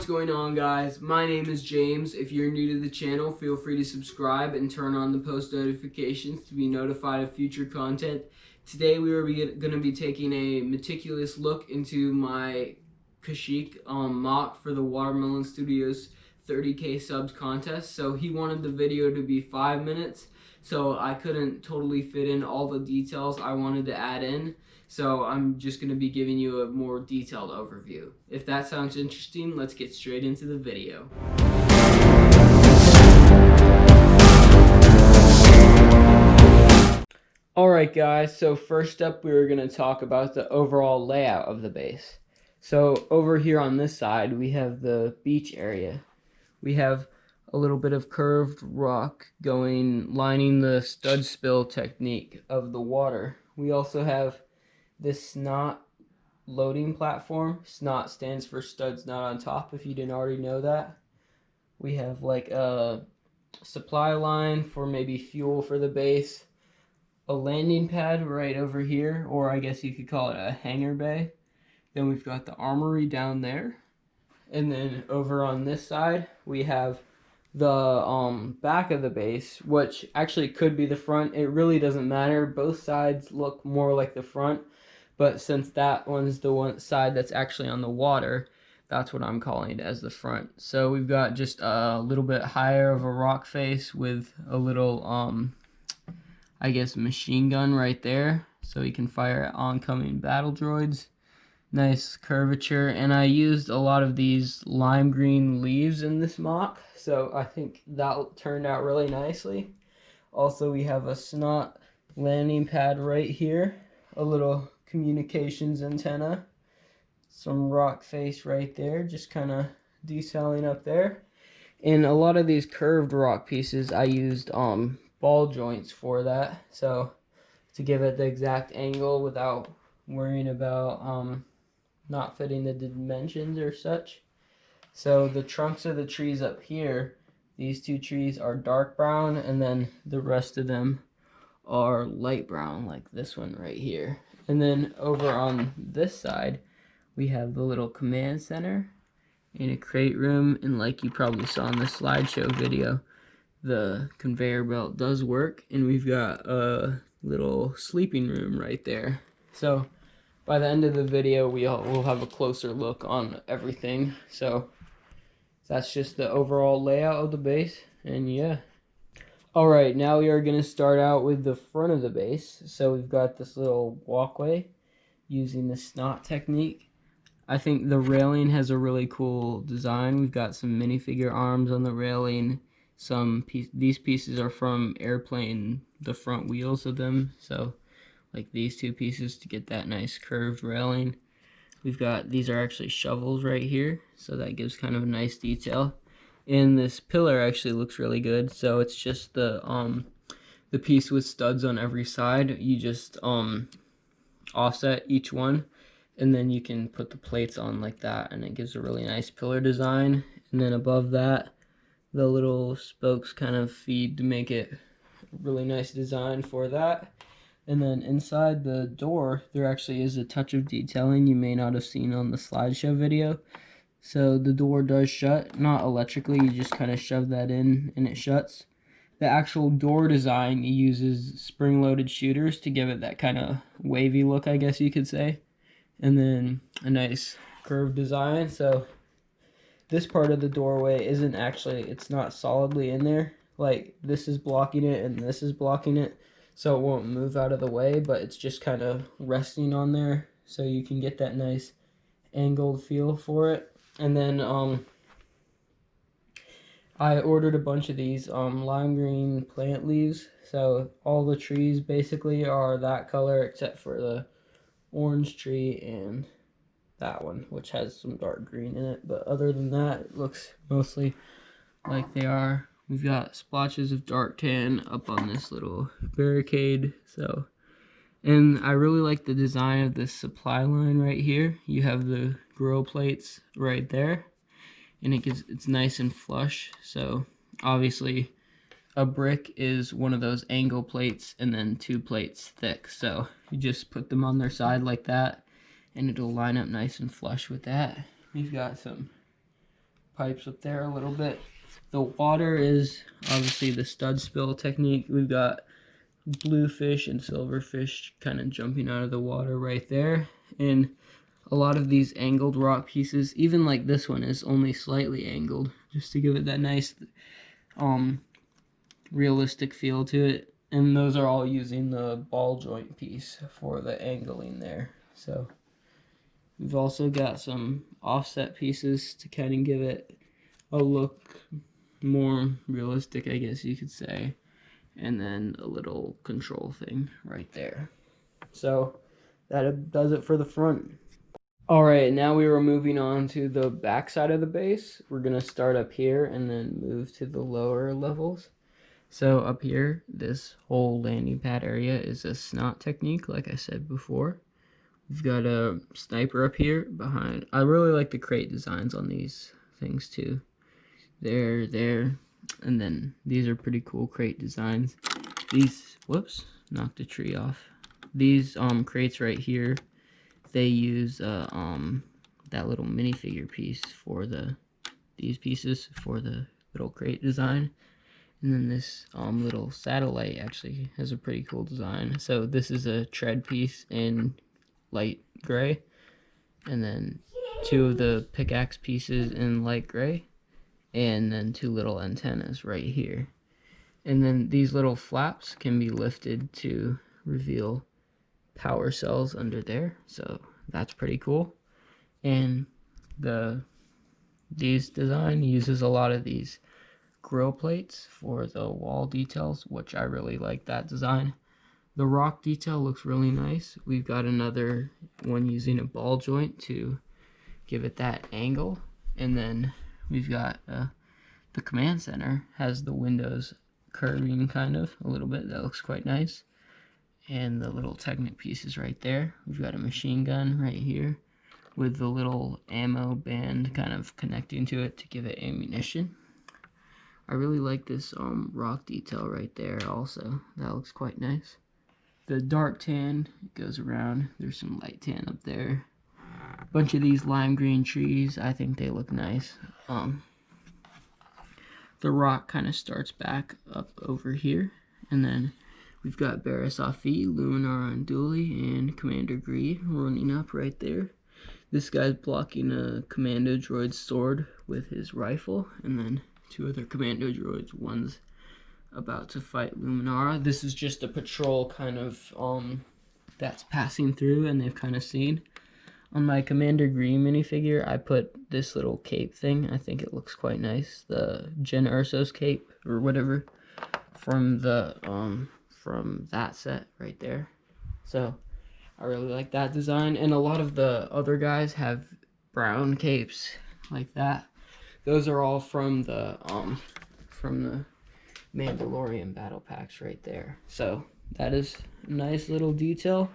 going on, guys? My name is James. If you're new to the channel, feel free to subscribe and turn on the post notifications to be notified of future content. Today we are going to be taking a meticulous look into my Kashyyyk MOC for the Watermelon Studios 30K subs contest. So he wanted the video to be 5 minutes, so I couldn't totally fit in all the details I wanted to add in. So I'm just going to be giving you a more detailed overview. If that sounds interesting, let's get straight into the video. Alright guys, so first up we're going to talk about the overall layout of the base. So over here on this side we have the beach area. We have a little bit of curved rock lining the stud spill technique of the water. We also have this snot loading platform. Snot stands for studs not on top, if you didn't already know that. We have like a supply line for maybe fuel for the base, a landing pad right over here, or I guess you could call it a hangar bay. Then we've got the armory down there, and then over on this side we have the back of the base, which actually could be the front. It really doesn't matter. Both sides look more like the front, but since that one's the one side that's actually on the water, that's what I'm calling it as the front. So we've got just a little bit higher of a rock face with a little I guess machine gun right there, so you can fire at oncoming battle droids. Nice curvature, and I used a lot of these lime green leaves in this MOC, so I think that turned out really nicely. Also, we have a snot landing pad right here, a little communications antenna, some rock face right there, just kind of decelling up there. In a lot of these curved rock pieces, I used ball joints for that, so to give it the exact angle without worrying about not fitting the dimensions or such. So the trunks of the trees up here, these two trees are dark brown, and then the rest of them are light brown, like this one right here. And then over on this side we have the little command center and a crate room, and like you probably saw in the slideshow video, the conveyor belt does work, and we've got a little sleeping room right there. So by the end of the video, we'll have a closer look on everything. So that's just the overall layout of the base, and yeah. Alright, now we are going to start out with the front of the base. So we've got this little walkway using the snot technique. I think the railing has a really cool design. We've got some minifigure arms on the railing. These pieces are from airplane, the front wheels of them. So like these two pieces to get that nice curved railing. We've got, these are actually shovels right here, so that gives kind of a nice detail. And this pillar actually looks really good. So it's just the piece with studs on every side. You just offset each one, and then you can put the plates on like that, and it gives a really nice pillar design. And then above that, the little spokes kind of feed to make it a really nice design for that. And then inside the door, there actually is a touch of detailing you may not have seen on the slideshow video. So the door does shut, not electrically, you just kind of shove that in and it shuts. The actual door design uses spring-loaded shooters to give it that kind of wavy look, I guess you could say. And then a nice curved design. So this part of the doorway isn't actually, it's not solidly in there. Like this is blocking it and this is blocking it, so it won't move out of the way, but it's just kind of resting on there so you can get that nice angled feel for it. And then I ordered a bunch of these lime green plant leaves, so all the trees basically are that color except for the orange tree and that one, which has some dark green in it, but other than that it looks mostly like they are. We've got splotches of dark tan up on this little barricade. So, and I really like the design of this supply line right here. You have the grill plates right there, and it's nice and flush. So obviously a brick is one of those angle plates and then 2 plates thick. So you just put them on their side like that, and it'll line up nice and flush with that. We've got some pipes up there a little bit. The water is obviously the stud spill technique. We've got bluefish and silverfish kind of jumping out of the water right there. And a lot of these angled rock pieces, even like this one, is only slightly angled, just to give it that nice realistic feel to it. And those are all using the ball joint piece for the angling there. So we've also got some offset pieces to kind of give it a look more realistic, I guess you could say. And then a little control thing right there. So that does it for the front. Alright, now we are moving on to the back side of the base. We're going to start up here and then move to the lower levels. So up here, this whole landing pad area is a snot technique, like I said before. We've got a sniper up here behind. I really like the crate designs on these things too. There, and then these are pretty cool crate designs. These, whoops, knocked a tree off. These crates right here, they use that little minifigure piece for these pieces for the little crate design. And then this little satellite actually has a pretty cool design. So this is a tread piece in light gray, and then two of the pickaxe pieces in light gray, and then two little antennas right here. And then these little flaps can be lifted to reveal power cells under there, so that's pretty cool. And these design uses a lot of these grill plates for the wall details, which I really like that design. The rock detail looks really nice. We've got another one using a ball joint to give it that angle, and then we've got the command center has the windows curving kind of a little bit. That looks quite nice. And the little Technic pieces right there. We've got a machine gun right here with the little ammo band kind of connecting to it to give it ammunition. I really like this rock detail right there also. That looks quite nice. The dark tan goes around. There's some light tan up there. A bunch of these lime green trees. I think they look nice. The rock kind of starts back up over here, and then we've got Barisafi, Luminar, and Dooley, and Commander Gree running up right there. This guy's blocking a commando droid's sword with his rifle, and then two other commando droids. One's about to fight Luminara. This is just a patrol kind of that's passing through, and they've kind of seen. On my Commander Green minifigure, I put this little cape thing. I think it looks quite nice. The Jyn Erso's cape or whatever from the from that set right there. So I really like that design. And a lot of the other guys have brown capes like that. Those are all from the Mandalorian battle packs right there. So that is a nice little detail.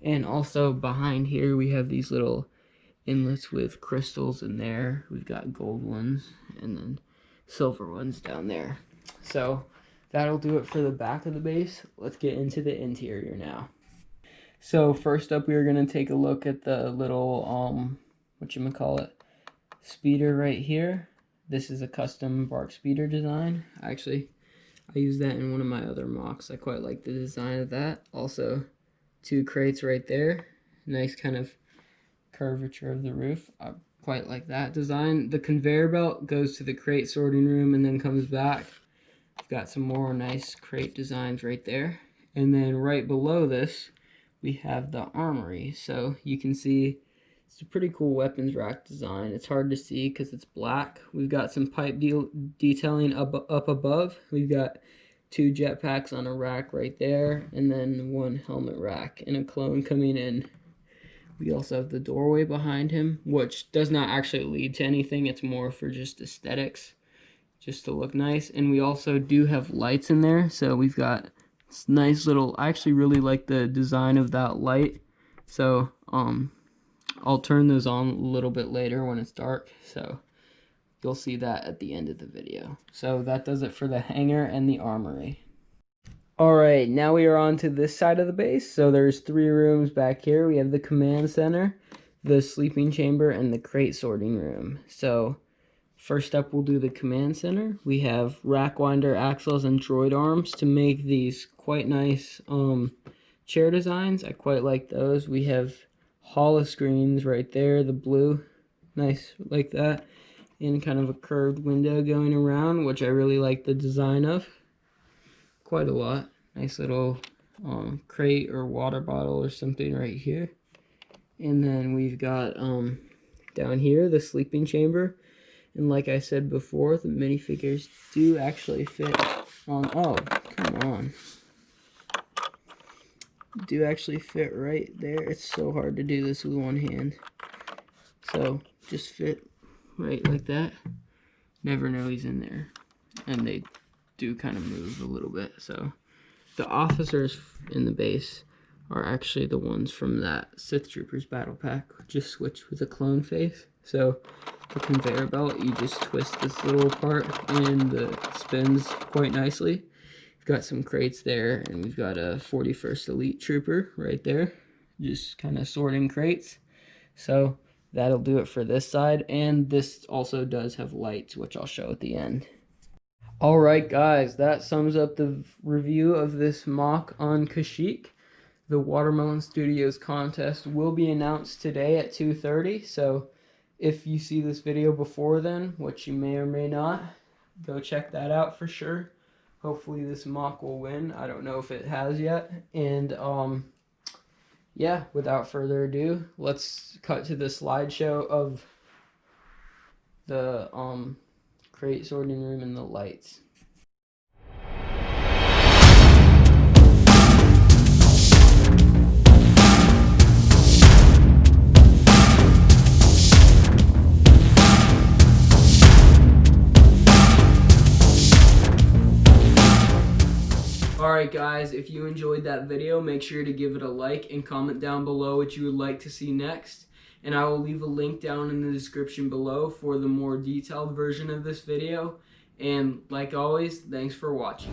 And also behind here we have these little inlets with crystals in there. We've got gold ones and then silver ones down there. So that'll do it for the back of the base. Let's get into the interior now. So first up, we are going to take a look at the little speeder right here. This is a custom bark speeder design. Actually, I used that in one of my other MOCs. I quite like the design of that. Also, two crates right there. Nice kind of curvature of the roof. I quite like that design. The conveyor belt goes to the crate sorting room and then comes back. We've got some more nice crate designs right there. And then right below this, we have the armory. So you can see it's a pretty cool weapons rack design. It's hard to see because it's black. We've got some pipe detailing up above. We've got two jetpacks on a rack right there, and then one helmet rack and a clone coming in. We also have the doorway behind him, which does not actually lead to anything. It's more for just aesthetics, just to look nice. And we also do have lights in there, so we've got this nice little, I actually really like the design of that light. So I'll turn those on a little bit later when it's dark, so you'll see that at the end of the video. So that does it for the hangar and the armory. Alright, now we are on to this side of the base. So there's 3 rooms back here. We have the command center, the sleeping chamber, and the crate sorting room. So First up, we'll do the command center. We have rack winder axles and droid arms to make these quite nice chair designs. I quite like those. We have holo screens right there, the blue, nice like that, and kind of a curved window going around, which I really like the design of quite a lot. Nice little crate or water bottle or something right here. And then we've got down here the sleeping chamber. And like I said before, the minifigures do actually fit on, oh, come on. Do actually fit right there. It's so hard to do this with one hand. So just fit right like that. Never know he's in there. And they do kind of move a little bit. So the officers in the base are actually the ones from that Sith Troopers battle pack, just switched with a clone face. So the conveyor belt, you just twist this little part and it spins quite nicely. We've got some crates there, and we've got a 41st Elite Trooper right there, just kind of sorting crates. So that'll do it for this side, and this also does have lights, which I'll show at the end. Alright guys, that sums up the review of this MOC on Kashyyyk. The Watermelon Studios contest will be announced today at 2:30, so if you see this video before then, which you may or may not, go check that out for sure. Hopefully this MOC will win. I don't know if it has yet. And yeah, without further ado, let's cut to the slideshow of the crate sorting room and the lights. Alright guys, if you enjoyed that video, make sure to give it a like and comment down below what you would like to see next. And I will leave a link down in the description below for the more detailed version of this video. And like always, thanks for watching.